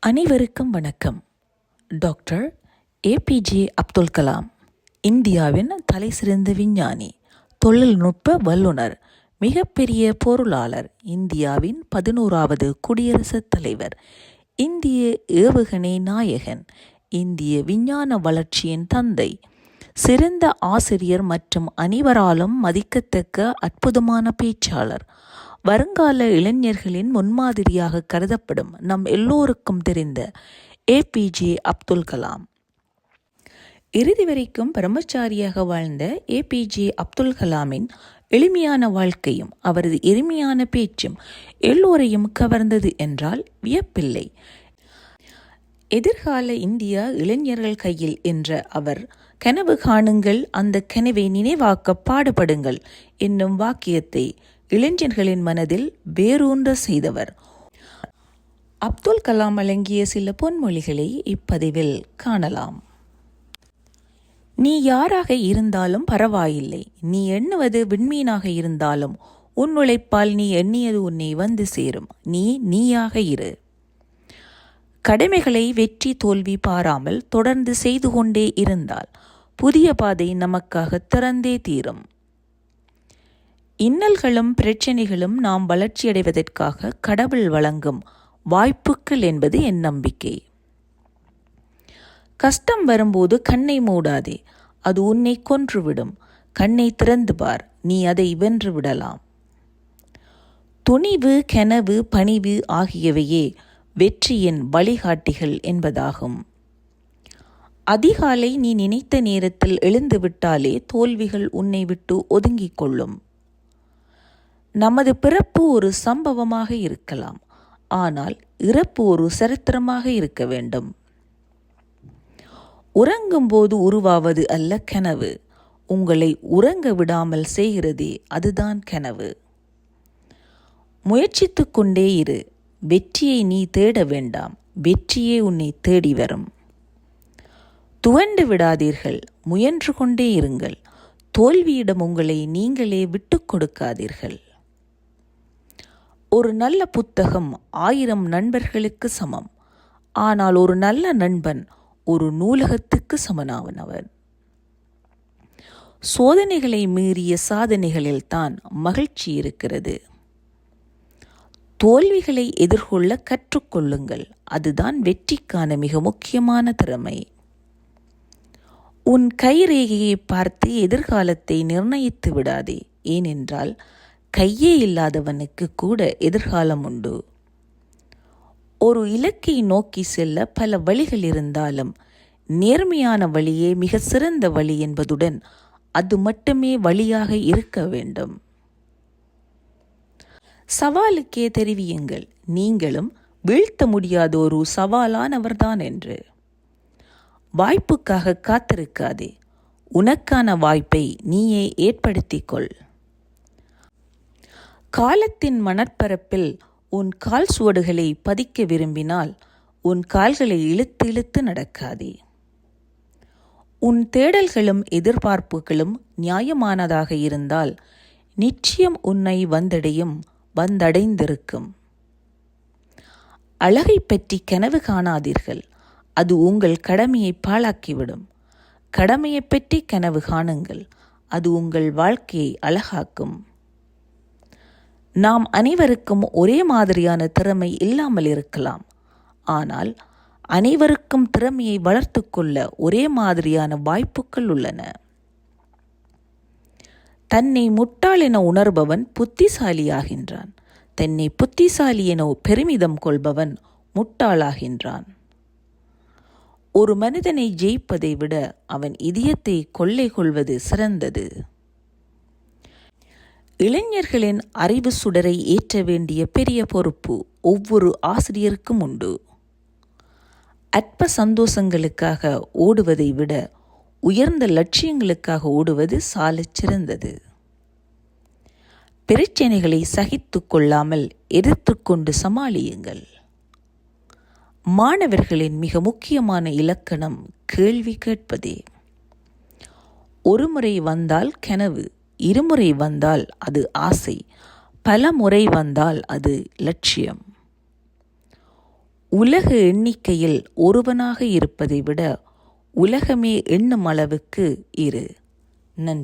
அனைவருக்கும் வணக்கம். Doctor APJ Abdul Kalam இந்தியாவின் தலைசிறந்த விஞ்ஞானி, தொழில்நுட்ப வல்லுநர், மிகப்பெரிய பொருளாளர், இந்தியாவின் 11வது குடியரசுத் தலைவர், இந்திய ஏவுகணை நாயகன், இந்திய விஞ்ஞான வளர்ச்சியின் தந்தை, சிறந்த ஆசிரியர் மற்றும் அனைவராலும் மதிக்கத்தக்க அற்புதமான பேச்சாளர், வருங்கால இளைஞர்களின் முன்மாதிரியாக கருதப்படும் நம் எல்லோருக்கும் தெரிந்த ஏபிஜே அப்துல் கலாம். இறுதி வரைக்கும் பிரம்மச்சாரியாக வாழ்ந்த ஏபிஜே அப்துல் கலாமின் எளிமையான வாழ்க்கையும் அவரது எளிமையான பேச்சும் எல்லோரையும் கவர்ந்தது என்றால் வியப்பில்லை. எதிர்கால இந்தியா இளைஞர்கள் கையில் என்ற அவர், கனவு காணுங்கள், அந்த கனவை நினைவாக்க பாடுபடுங்கள் என்னும் வாக்கியத்தை இளைஞர்களின் மனதில் வேரூன்ற செய்தவர். அப்துல் கலாம் வழங்கிய சில பொன்மொழிகளை இப்பதிவில் காணலாம். நீ யாராக இருந்தாலும் பரவாயில்லை, நீ எண்ணுவது விண்மீனாக இருந்தாலும் உன் உழைப்பால் நீ எண்ணியது உன்னை வந்து சேரும். நீ நீயாக இரு. கடமைகளை வெற்றி தோல்வி பாராமல் தொடர்ந்து செய்து கொண்டே இருந்தால் புதிய பாதை நமக்காக திறந்தே தீரும். இன்னல்களும் பிரச்சனைகளும் நாம் வளர்ச்சியடைவதற்காக கடவுள் வழங்கும் வாய்ப்புகள் என்பது என் நம்பிக்கை. கஷ்டம் வரும்போது கண்ணை மூடாதே, அது உன்னை கொன்றுவிடும். கண்ணை திறந்து பார், நீ அதை வென்று விடலாம். துணிவு, கனவு, பணிவு ஆகியவையே வெற்றியின் வழிகாட்டிகள் என்பதாகும். அதிகாலை நீ நினைத்த நேரத்தில் எழுந்து விட்டாலே தோல்விகள் உன்னை விட்டு ஒதுங்கிக் கொள்ளும். நமது பிறப்பு ஒரு சம்பவமாக இருக்கலாம், ஆனால் இறப்பு ஒரு சரித்திரமாக இருக்க வேண்டும். உறங்கும்போது உருவாவது அல்ல கனவு, உங்களை உறங்க விடாமல் செய்கிறதே அதுதான் கனவு. முயற்சித்து கொண்டே இரு, வெற்றியை நீ தேட வேண்டாம், வெற்றியே உன்னை தேடி வரும். துவண்டு விடாதீர்கள், முயன்று கொண்டே இருங்கள். தோல்வியிடம் உங்களை நீங்களே விட்டு கொடுக்காதீர்கள். ஒரு நல்ல புத்தகம் 1000 நண்பர்களுக்கு சமம், ஆனால் ஒரு நல்ல நண்பன் ஒரு நூலகத்துக்கு சமனானவன். சோதனைகளை மீறிய சாதனைகளில் தான் மகிழ்ச்சி இருக்கிறது. தோல்விகளை எதிர்கொள்ள கற்றுக்கொள்ளுங்கள், அதுதான் வெற்றிக்கான மிக முக்கியமான திறமை. உன் கைரேகையை பார்த்து எதிர்காலத்தை நிர்ணயித்து விடாதே, ஏனென்றால் கையே இல்லாதவனுக்கு கூட எதிர்காலம் உண்டு. ஒரு இலக்கை நோக்கி செல்ல பல வழிகள் இருந்தாலும் நேர்மையான வழியே மிக சிறந்த வழி என்பதுடன் அது மட்டுமே வழியாக இருக்க வேண்டும். சவாலுக்கே தெரிவியுங்கள், நீங்களும் வீழ்த்த முடியாத ஒரு சவாலானவர்தான் என்று. வாய்ப்புக்காக காத்திருக்காதே, உனக்கான வாய்ப்பை நீயே ஏற்படுத்திக்கொள். காலத்தின் மணற்பரப்பில் உன் கால் சுவடுகளை பதிக்க விரும்பினால் உன் கால்களை இழுத்து இழுத்து நடக்காதே. உன் தேடல்களும் எதிர்பார்ப்புகளும் நியாயமானதாக இருந்தால் நிச்சயம் உன்னை வந்தடைந்திருக்கும். அழகை பற்றி கனவு காணாதீர்கள், அது உங்கள் கடமையை பாழாக்கிவிடும். கடமையை பற்றி கனவு காணுங்கள், அது உங்கள் வாழ்க்கையை அழகாக்கும். நாம் அனைவருக்கும் ஒரே மாதிரியான திறமை இல்லாமல் இருக்கலாம், ஆனால் அனைவருக்கும் திறமையை வளர்த்து கொள்ள ஒரே மாதிரியான வாய்ப்புகள் உள்ளன. தன்னை முட்டாள் என உணர்பவன் புத்திசாலியாகின்றான், தன்னை புத்திசாலி என பெருமிதம் கொள்பவன் முட்டாளாகின்றான். ஒரு மனிதனை ஜெயிப்பதை விட அவன் இதயத்தை கொள்ளை கொள்வது சிறந்தது. இளைஞர்களின் அறிவு சுடரை ஏற்ற வேண்டிய பெரிய பொறுப்பு ஒவ்வொரு ஆசிரியருக்கும் உண்டு. அற்ப சந்தோஷங்களுக்காக ஓடுவதை விட உயர்ந்த லட்சியங்களுக்காக ஓடுவது சாலச் சிறந்தது. பிரச்சனைகளை சகித்து கொள்ளாமல் எதிர்த்துக்கொண்டு சமாளியுங்கள். மாணவர்களின் மிக முக்கியமான இலக்கணம் கேள்வி கேட்பதே. ஒரு முறை வந்தால் கனவு, இருமுறை வந்தால் அது ஆசை, பல முறை வந்தால் அது லட்சியம். உலக எண்ணிக்கையில் ஒருவனாக இருப்பதை விட உலகமே எண்ணும் அளவுக்கு இரு. நன்றி.